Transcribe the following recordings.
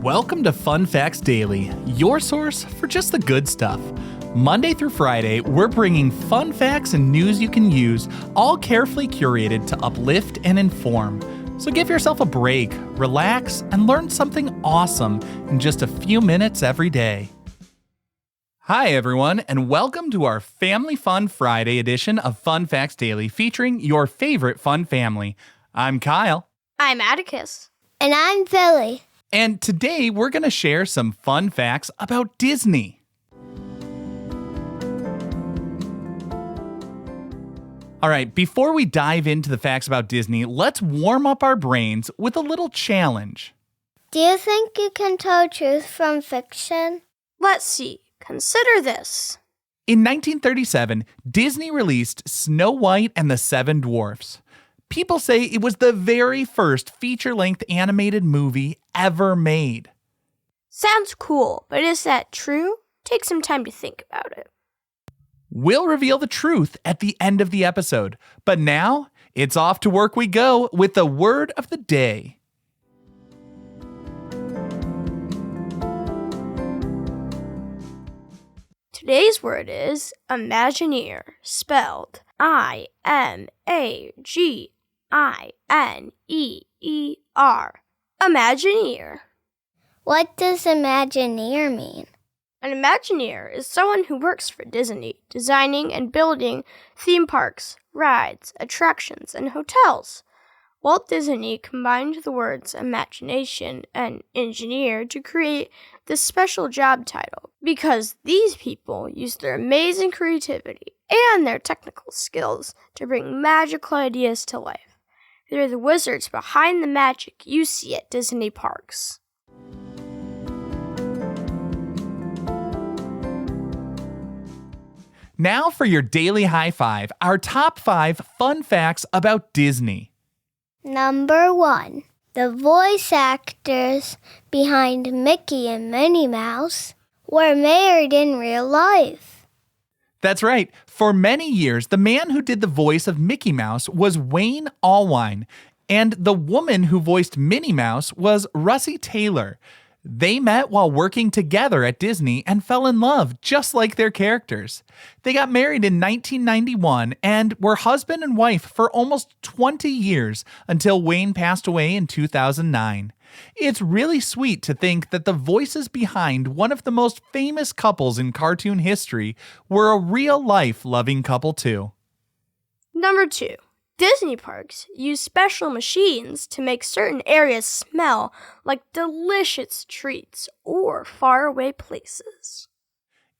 Welcome to Fun Facts Daily, your source for just the good stuff. Monday through Friday, we're bringing fun facts and news you can use, all carefully curated to uplift and inform. So give yourself a break, relax, and learn something awesome in just a few minutes every day. Hi everyone, and welcome to our Family Fun Friday edition of Fun Facts Daily, featuring your favorite fun family. I'm Kyle. I'm Atticus. And I'm Billy. And today we're going to share some fun facts about Disney. All right, before we dive into the facts about Disney, let's warm up our brains with a little challenge. Do you think you can tell truth from fiction? Let's see. Consider this. In 1937, Disney released Snow White and the Seven Dwarfs. People say it was the very first feature-length animated movie ever made. Sounds cool, but is that true? Take some time to think about it. We'll reveal the truth at the end of the episode. But now, it's off to work we go with the word of the day. Today's word is Imagineer, spelled I-M-A-G-I-N-E-E-R. Imagineer. What does Imagineer mean? An Imagineer is someone who works for Disney, designing and building theme parks, rides, attractions, and hotels. Walt Disney combined the words imagination and engineer to create this special job title because these people use their amazing creativity and their technical skills to bring magical ideas to life. They're the wizards behind the magic you see at Disney parks. Now for your daily high five, our top 5 fun facts about Disney. Number 1. The voice actors behind Mickey and Minnie Mouse were married in real life. That's right. For many years, the man who did the voice of Mickey Mouse was Wayne Allwine, and the woman who voiced Minnie Mouse was Russi Taylor. They met while working together at Disney and fell in love just like their characters. They got married in 1991 and were husband and wife for almost 20 years until Wayne passed away in 2009. It's really sweet to think that the voices behind one of the most famous couples in cartoon history were a real-life loving couple too. Number 2. Disney parks use special machines to make certain areas smell like delicious treats or faraway places.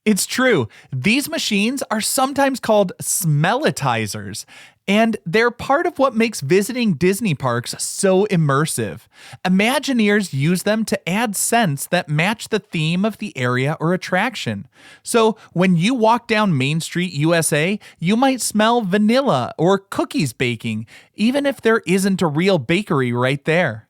It's true. These machines are sometimes called smellitizers, and they're part of what makes visiting Disney parks so immersive. Imagineers use them to add scents that match the theme of the area or attraction. So when you walk down Main Street, USA, you might smell vanilla or cookies baking, even if there isn't a real bakery right there.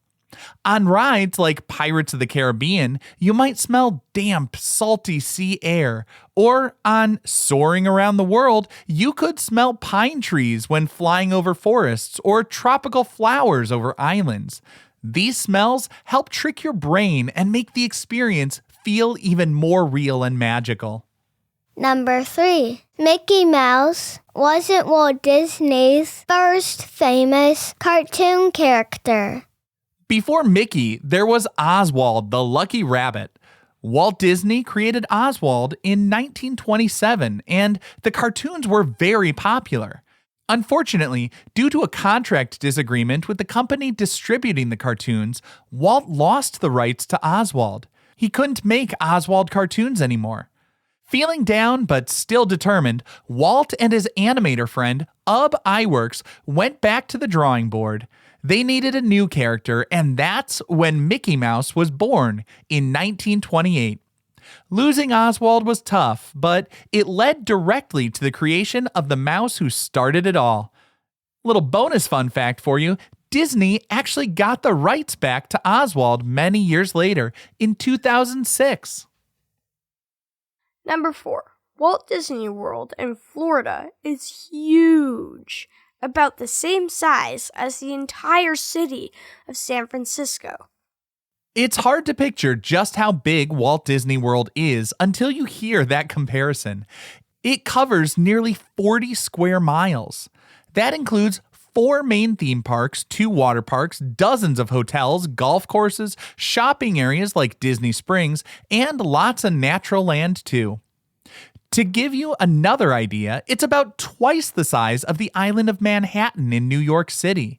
On rides like Pirates of the Caribbean, you might smell damp, salty sea air. Or on Soaring Around the World, you could smell pine trees when flying over forests or tropical flowers over islands. These smells help trick your brain and make the experience feel even more real and magical. Number 3. Mickey Mouse wasn't Walt Disney's first famous cartoon character. Before Mickey, there was Oswald the Lucky Rabbit. Walt Disney created Oswald in 1927, and the cartoons were very popular. Unfortunately, due to a contract disagreement with the company distributing the cartoons, Walt lost the rights to Oswald. He couldn't make Oswald cartoons anymore. Feeling down but still determined, Walt and his animator friend, Ub Iwerks, went back to the drawing board. They needed a new character, and that's when Mickey Mouse was born in 1928. Losing Oswald was tough, but it led directly to the creation of the mouse who started it all. Little bonus fun fact for you, Disney actually got the rights back to Oswald many years later in 2006. Number 4. Walt Disney World in Florida is huge. about the same size as the entire city of San Francisco. It's hard to picture just how big Walt Disney World is until you hear that comparison. It covers nearly 40 square miles. That includes 4 main theme parks, 2 water parks, dozens of hotels, golf courses, shopping areas like Disney Springs, and lots of natural land too. To give you another idea, it's about twice the size of the island of Manhattan in New York City.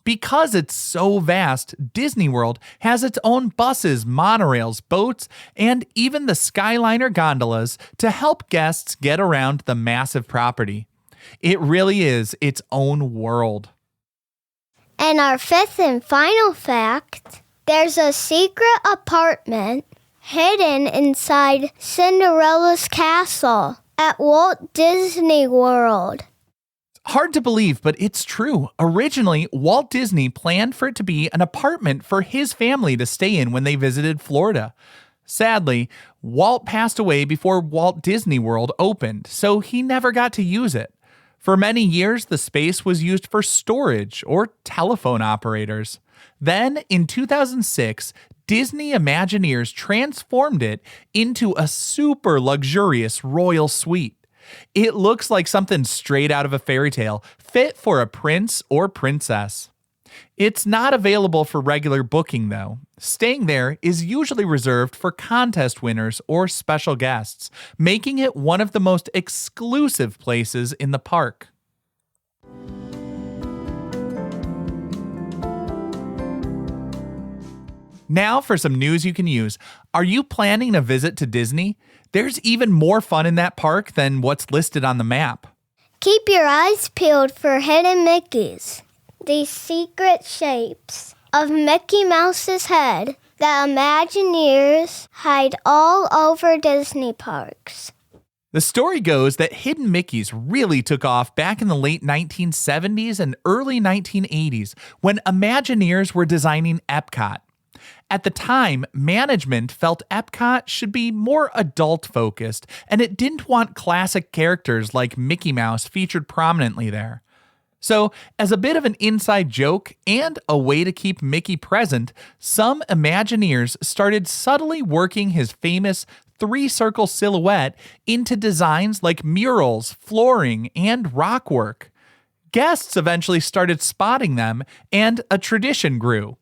Because it's so vast, Disney World has its own buses, monorails, boats, and even the Skyliner gondolas to help guests get around the massive property. It really is its own world. And our fifth and final fact, there's a secret apartment hidden inside Cinderella's castle at Walt Disney World. Hard to believe, but it's true. Originally, Walt Disney planned for it to be an apartment for his family to stay in when they visited Florida. Sadly, Walt passed away before Walt Disney World opened, so he never got to use it. For many years, the space was used for storage or telephone operators. Then, in 2006, Disney Imagineers transformed it into a super luxurious royal suite. It looks like something straight out of a fairy tale, fit for a prince or princess. It's not available for regular booking, though. Staying there is usually reserved for contest winners or special guests, making it one of the most exclusive places in the park. Now for some news you can use. Are you planning a visit to Disney? There's even more fun in that park than what's listed on the map. Keep your eyes peeled for hidden Mickeys, these secret shapes of Mickey Mouse's head that Imagineers hide all over Disney parks. The story goes that hidden Mickeys really took off back in the late 1970s and early 1980s when Imagineers were designing Epcot. At the time, management felt Epcot should be more adult-focused, and it didn't want classic characters like Mickey Mouse featured prominently there. So, as a bit of an inside joke and a way to keep Mickey present, some Imagineers started subtly working his famous 3-circle silhouette into designs like murals, flooring, and rockwork. Guests eventually started spotting them, and a tradition grew.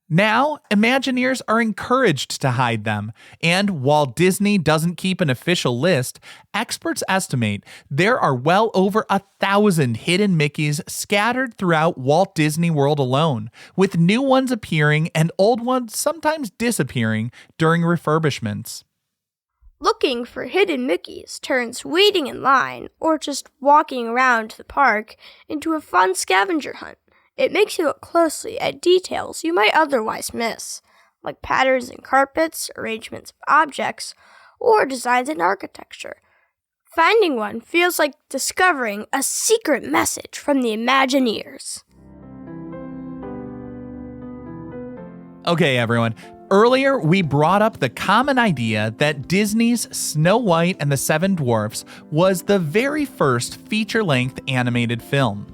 Now, Imagineers are encouraged to hide them, and while Disney doesn't keep an official list, experts estimate there are well over 1,000 hidden Mickeys scattered throughout Walt Disney World alone, with new ones appearing and old ones sometimes disappearing during refurbishments. Looking for hidden Mickeys turns waiting in line or just walking around the park into a fun scavenger hunt. It makes you look closely at details you might otherwise miss, like patterns in carpets, arrangements of objects, or designs in architecture. Finding one feels like discovering a secret message from the Imagineers. Okay, everyone. Earlier, we brought up the common idea that Disney's Snow White and the Seven Dwarfs was the very first feature-length animated film.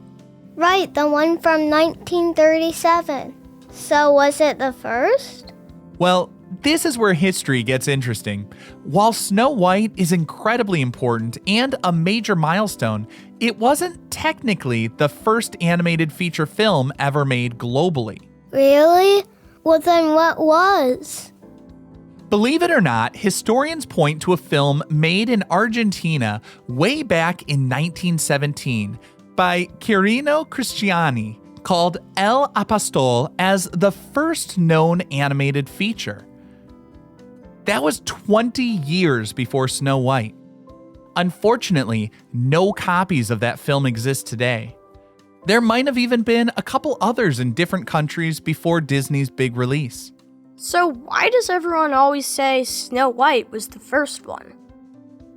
Right, the one from 1937. So was it the first? Well, this is where history gets interesting. While Snow White is incredibly important and a major milestone, it wasn't technically the first animated feature film ever made globally. Really? Well, then what was? Believe it or not, historians point to a film made in Argentina way back in 1917 by Quirino Cristiani called El Apostol as the first known animated feature. That was 20 years before Snow White. Unfortunately, no copies of that film exist today. There might have even been a couple others in different countries before Disney's big release. So why does everyone always say Snow White was the first one?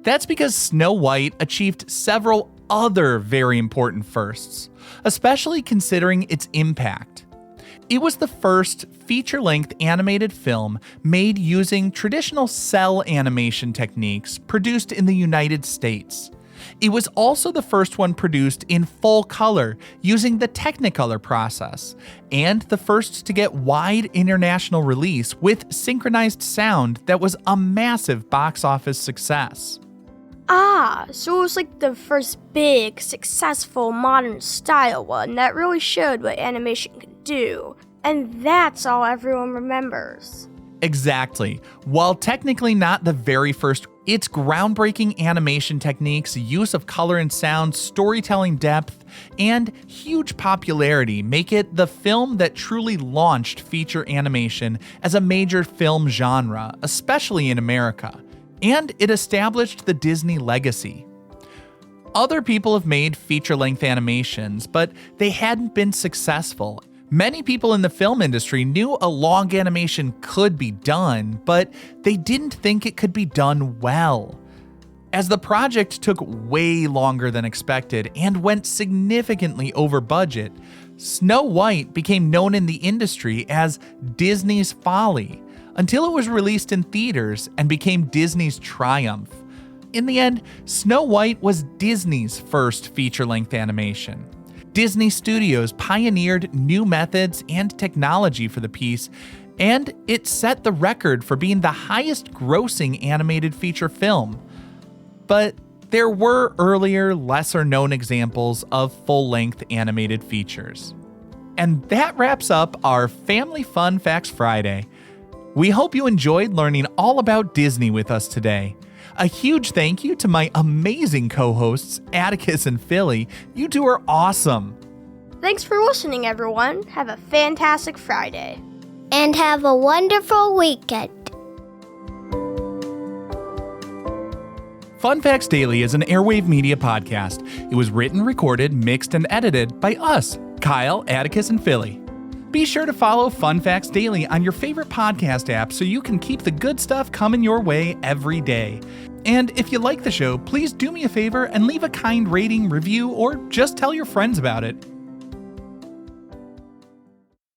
That's because Snow White achieved several other very important firsts, especially considering its impact. It was the first feature-length animated film made using traditional cell animation techniques produced in the United States. It was also the first one produced in full color using the Technicolor process, and the first to get wide international release with synchronized sound that was a massive box office success. So it was like the first big, successful modern style one that really showed what animation could do. And that's all everyone remembers. Exactly. While technically not the very first, its groundbreaking animation techniques, use of color and sound, storytelling depth, and huge popularity make it the film that truly launched feature animation as a major film genre, especially in America. And it established the Disney legacy. Other people have made feature-length animations, but they hadn't been successful. Many people in the film industry knew a long animation could be done, but they didn't think it could be done well. As the project took way longer than expected and went significantly over budget, Snow White became known in the industry as Disney's Folly, until it was released in theaters and became Disney's Triumph. In the end, Snow White was Disney's first feature-length animation. Disney Studios pioneered new methods and technology for the piece, and it set the record for being the highest-grossing animated feature film. But there were earlier, lesser-known examples of full-length animated features. And that wraps up our Family Fun Facts Friday. We hope you enjoyed learning all about Disney with us today. A huge thank you to my amazing co-hosts, Atticus and Philly. You two are awesome. Thanks for listening, everyone. Have a fantastic Friday. And have a wonderful weekend. Fun Facts Daily is an Airwave Media podcast. It was written, recorded, mixed, and edited by us, Kyle, Atticus, and Philly. Be sure to follow Fun Facts Daily on your favorite podcast app so you can keep the good stuff coming your way every day. And if you like the show, please do me a favor and leave a kind rating, review, or just tell your friends about it.